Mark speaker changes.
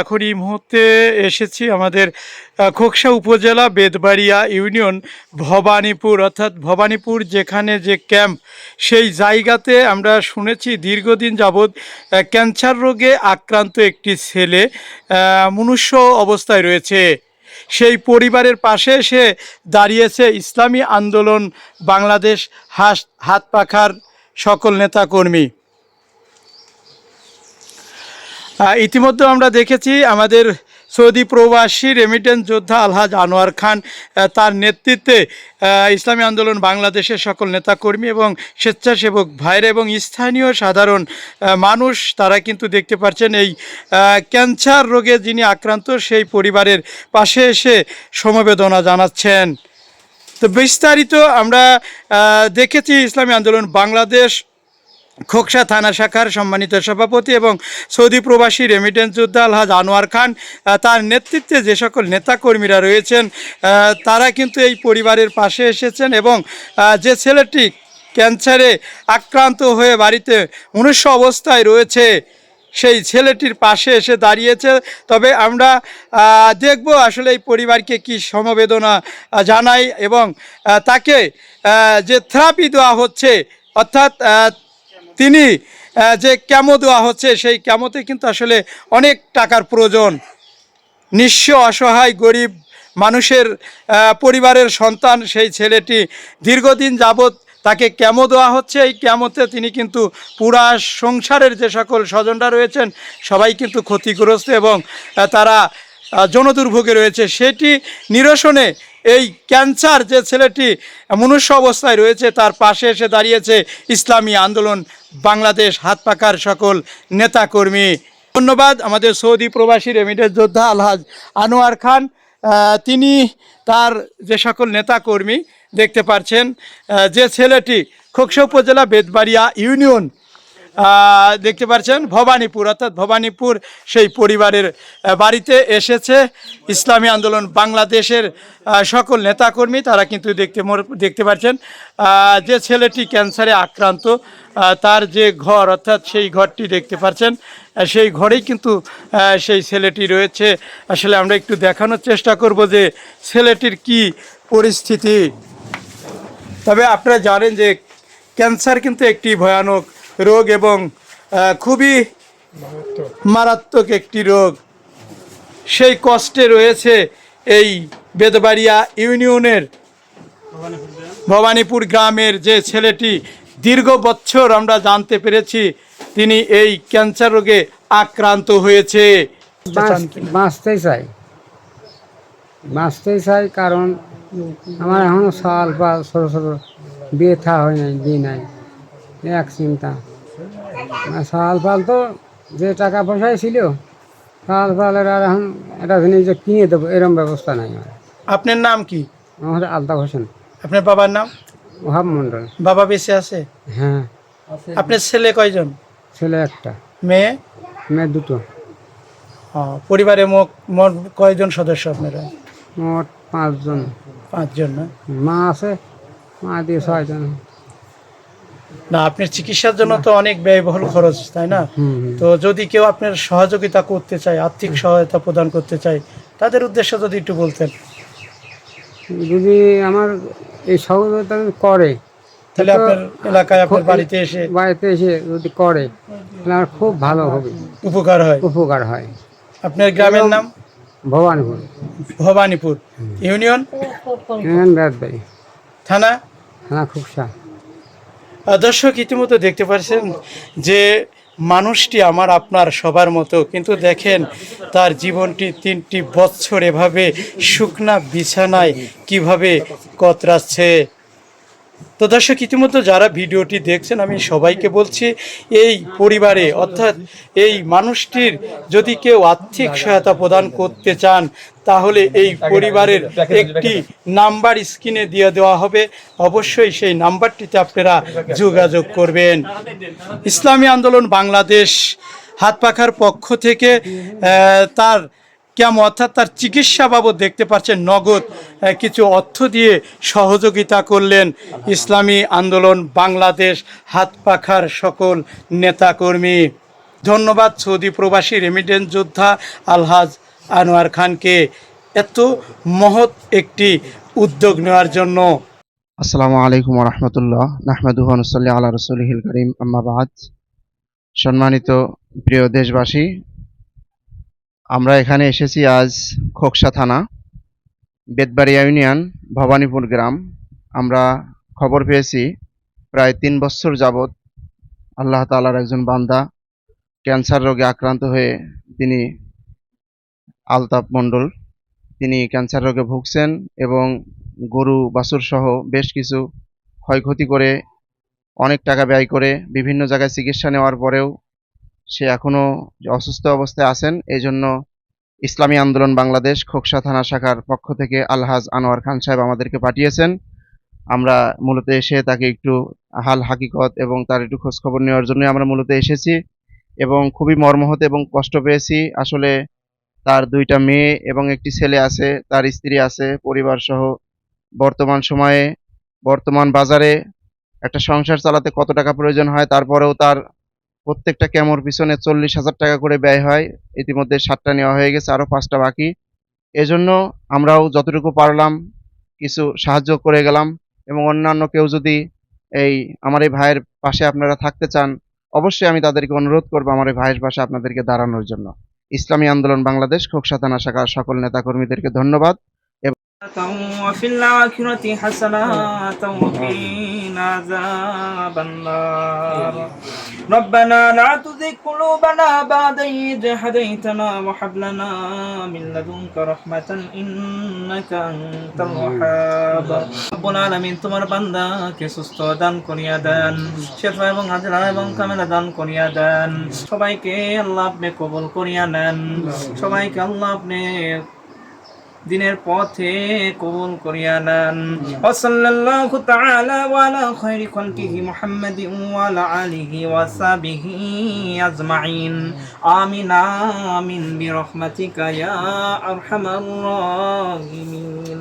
Speaker 1: এখন এই মুহূর্তে এসেছি আমাদের খোকসা উপজেলা বেদবাড়িয়া ইউনিয়ন ভবানীপুর, অর্থাৎ ভবানীপুর যেখানে যে ক্যাম্প, সেই জায়গাতে আমরা শুনেছি দীর্ঘদিন যাবৎ ক্যান্সার রোগে আক্রান্ত একটি ছেলে মুমূর্ষু অবস্থায় রয়েছে। সেই পরিবারের পাশে এসে দাঁড়িয়েছে ইসলামী আন্দোলন বাংলাদেশ হাত পাখার সকল নেতাকর্মী। ইতিমধ্যে আমরা দেখেছি আমাদের সৌদি প্রবাসী রেমিটেন্স যোদ্ধা আলহাজ আনোয়ার খান, তার নেতৃত্বে ইসলামী আন্দোলন বাংলাদেশের সকল নেতাকর্মী এবং স্বেচ্ছাসেবক ভাইরা এবং স্থানীয় সাধারণ মানুষ, তারা কিন্তু দেখতে পাচ্ছেন এই ক্যান্সার রোগে যিনি আক্রান্ত সেই পরিবারের পাশে এসে সমবেদনা জানাচ্ছেন। তো বিস্তারিত আমরা দেখেছি ইসলামী আন্দোলন বাংলাদেশ খোকসা থানা শাখার সম্মানিত সভাপতি এবং সৌদি প্রবাসী রেমিটেন্স যোদ্ধা আলহাজ আনোয়ার খান, তার নেতৃত্বে যে সকল নেতাকর্মীরা রয়েছেন তারা কিন্তু এই পরিবারের পাশে এসেছেন এবং যে ছেলেটি ক্যান্সারে আক্রান্ত হয়ে বাড়িতে মুমূর্ষু অবস্থায় রয়েছে সেই ছেলেটির পাশে এসে দাঁড়িয়েছে। তবে আমরা দেখব আসলে এই পরিবারকে কি সমবেদনা জানাই এবং তাকে যে থেরাপি দেওয়া হচ্ছে, অর্থাৎ তিনি যে কেমো দেওয়া হচ্ছে সেই কেমোতে কিন্তু আসলে অনেক টাকার প্রয়োজন। নিঃস্ব অসহায় গরিব মানুষের পরিবারের সন্তান সেই ছেলেটি দীর্ঘদিন যাবৎ তাকে কেমো দেওয়া হচ্ছে। এই কেমোতে তিনি কিন্তু পুরা সংসারের যে সকল স্বজনরা রয়েছেন সবাই কিন্তু ক্ষতিগ্রস্ত এবং তারা জনদুর্ভোগে রয়েছে। সেটি নিরসনে এই ক্যান্সার যে ছেলেটি মুমূর্ষু অবস্থায় রয়েছে তার পাশে এসে দাঁড়িয়েছে ইসলামী আন্দোলন বাংলাদেশ হাত পাখার সকল নেতাকর্মী। ধন্যবাদ আমাদের সৌদি প্রবাসী রেমিটেন্স যোদ্ধা আলহাজ আনোয়ার খান, তিনি তার যে সকল নেতাকর্মী দেখতে পাচ্ছেন যে ছেলেটি খোকসা উপজেলা বেদবাড়িয়া ইউনিয়ন দেখতে পাচ্ছেন ভবানীপুর, অর্থাৎ ভবানীপুর সেই পরিবারের বাড়িতে এসেছে ইসলামী আন্দোলন বাংলাদেশের সকল নেতাকর্মী। তারা কিন্তু দেখতে পাচ্ছেন যে ছেলেটি ক্যান্সারে আক্রান্ত, তার যে ঘর, অর্থাৎ সেই ঘরটি দেখতে পাচ্ছেন, সেই ঘরেই কিন্তু সেই ছেলেটি রয়েছে। আসলে আমরা একটু দেখানোর চেষ্টা করব যে ছেলেটির কি পরিস্থিতি। তবে আপনারা জানেন যে ক্যান্সার কিন্তু একটি ভয়ানক রোগ এবং খুবই মারাত্মক একটি রোগ। সেই কষ্টে রয়েছে এই বেদবাড়িয়া ইউনিয়নের ভবানীপুর গ্রামের যে ছেলেটি, দীর্ঘ বছর আমরা জানতে পেরেছি তিনি এই ক্যান্সার রোগে আক্রান্ত হয়েছে।
Speaker 2: বাঁচতেই চাই কারণ আমার এখনো সাল বা ছোটো ছোটো বিয়ে থা হয় নাই, বিয়ে নাই, এক চিন্তা। সাল ফাল তো যে টাকা পয়সাই ছিল সাল ফালের আর এখন একটা জিনিস যে কিনে দেবো এরকম ব্যবস্থা নাই আমার।
Speaker 1: আপনার নাম কি?
Speaker 2: আমার আলতাফ হোসেন।
Speaker 1: আপনার বাবার নাম?
Speaker 2: ওহাব মন্ডল।
Speaker 1: বাবা বেঁচে আছে?
Speaker 2: হ্যাঁ।
Speaker 1: আপনার ছেলে কয়জন?
Speaker 2: ছেলে একটা,
Speaker 1: মেয়ে?
Speaker 2: মেয়ে দুটো।
Speaker 1: পরিবারে মোট কয়জন সদস্য আপনারা?
Speaker 2: মোট 5 জন।
Speaker 1: 5 জন না?
Speaker 2: মা আছে, মা দিয়ে 6 জন।
Speaker 1: না, আপনার চিকিৎসার জন্য তো অনেক ব্যয়বহুল খরচ, তাই না? তো যদি কেউ আপনার সহযোগিতা করতে চায়, আর্থিক সহায়তা প্রদান করতে চায়, তাদের উদ্দেশ্যে যদি একটু বলতেন।
Speaker 2: যদি আমার এই সহযোগিতা করে
Speaker 1: তাহলে আপনার এলাকায় আপনার বাড়িতে এসে
Speaker 2: যদি করে তাহলে আমার খুব ভালো হবে, উপকার হয়।
Speaker 1: আপনার গ্রামের নাম?
Speaker 2: ভবানীপুর।
Speaker 1: ভবানীপুর ইউনিয়ন
Speaker 2: বেদবাড়ি,
Speaker 1: থানা
Speaker 2: খোকসা।
Speaker 1: দর্শক, ইতিমধ্যে দেখতে পাচ্ছেন যে মানুষটি আমার আপনার সবার মতো, কিন্তু দেখেন তার জীবনটি 3টি বছর এভাবে শুকনা বিছানায় কিভাবে কতরাচ্ছে। তো দর্শক, ইতিমধ্যে যারা ভিডিওটি দেখছেন আমি সবাইকে বলছি, এই পরিবারে অর্থাৎ এই মানুষটির যদি কেউ আর্থিক সহায়তা প্রদান করতে চান তাহলে এই পরিবারের একটি নাম্বার স্ক্রিনে দিয়ে দেওয়া হবে। অবশ্যই সেই নাম্বারটিতে আপনারা যোগাযোগ করবেন। ইসলামী আন্দোলন বাংলাদেশ হাত পাখার পক্ষ থেকে তার কেমন, অর্থাৎ তার চিকিৎসা বাবদ দেখতে পাচ্ছেন নগদ কিছু অর্থ দিয়ে সহযোগিতা করলেন ইসলামী আন্দোলন বাংলাদেশ হাত পাখার সকল নেতাকর্মী। ধন্যবাদ সৌদি প্রবাসী রেমিটেন্স যোদ্ধা আলহাজ আনোয়ার খানকে এত মহৎ একটি উদ্যোগ নেওয়ার জন্য।
Speaker 3: আসসালামু আলাইকুম রহমতুল্লাহ নাহমাদুহু ওয়া নুসাল্লি আলা রাসূলিহিল কারীম আম্মা বাদ। সম্মানিত প্রিয় দেশবাসী, আমরা এখানে এসেছি আজ খোকসা থানা, বেতবাড়িয়া ইউনিয়ন, ভবানীপুর গ্রাম। আমরা খবর পেয়েছি প্রায় 3 বছর যাবৎ আল্লাহ তাআলার একজন বান্দা ক্যান্সার রোগে আক্রান্ত হয়ে তিনি আলতাফ মণ্ডল তিনি ক্যান্সার রোগে ভুগছেন এবং গরু বাছুর সহ বেশ কিছু ক্ষয়ক্ষতি করে অনেক টাকা ব্যয় করে বিভিন্ন জায়গায় চিকিৎসা নেওয়ার পরেও সে এখনো অসুস্থ অবস্থায় আছেন। এই জন্য ইসলামী আন্দোলন বাংলাদেশ খোকসা থানা শাখার পক্ষ থেকে আলহাজ আনোয়ার খান সাহেব আমাদেরকে পাঠিয়েছেন। আমরা মূলত এসে তাকে একটু হাল হাকিকত এবং তার একটু খোঁজ খবর নেওয়ার জন্য আমরা মূলত এসেছি এবং খুবই মর্মাহত এবং কষ্ট পেয়েছি। আসলে তার 2টা মেয়ে এবং একটি ছেলে আছে, তার স্ত্রী আছে, পরিবার সহ বর্তমান সময়ে বর্তমান বাজারে একটা সংসার চালাতে কত টাকা প্রয়োজন হয়, তারপরেও তার প্রত্যেকটা কেমোর পিছনে 40,000 টাকা করে ব্যয় হয়। ইতিমধ্যে 7টা নেওয়া হয়ে গেছে, আরো 5টা বাকি। এজন্য আমরাও যতটুকু পারলাম কিছু সাহায্য করে গেলাম এবং অন্যান্য কেউ যদি এই আমার এই ভাইয়ের পাশে আপনারা থাকতে চান, অবশ্যই আমি তাদেরকে অনুরোধ করব আমার এই ভাইয়ের পাশে আপনাদেরকে দাঁড়ানোর জন্য। ইসলামী আন্দোলন বাংলাদেশ খোকসা থানা শাখার সকল নেতাকর্মীদেরকে ধন্যবাদ।
Speaker 4: وفي الآخرة حسنة وقنا عذاب النار ربنا لا تزغ قلوبنا بعد إذ هديتنا وهب لنا من لدنك رحمة إنك أنت الوهاب رب العالمين তোমার বান্দাকে সুস্থ দান করিয়া দেন, শিফা এবং হাজরা এবং কামেলা দান করিয়া দেন। সবাইকে আল্লাহ আপনি কবুল করিয়া নেন, সবাইকে আল্লাহ আপনি দিনের পথে কবুল করিয়া নেন। ওয়া সাল্লাল্লাহু তাআলা ওয়া আলা খায়রি খালকিহি মুহাম্মাদিন ওয়া আলা আলিহি ওয়া সাহবিহি আজমাইন। আমিন আমিন বিরহমাতিকা ইয়া আরহামার রাহিমিন।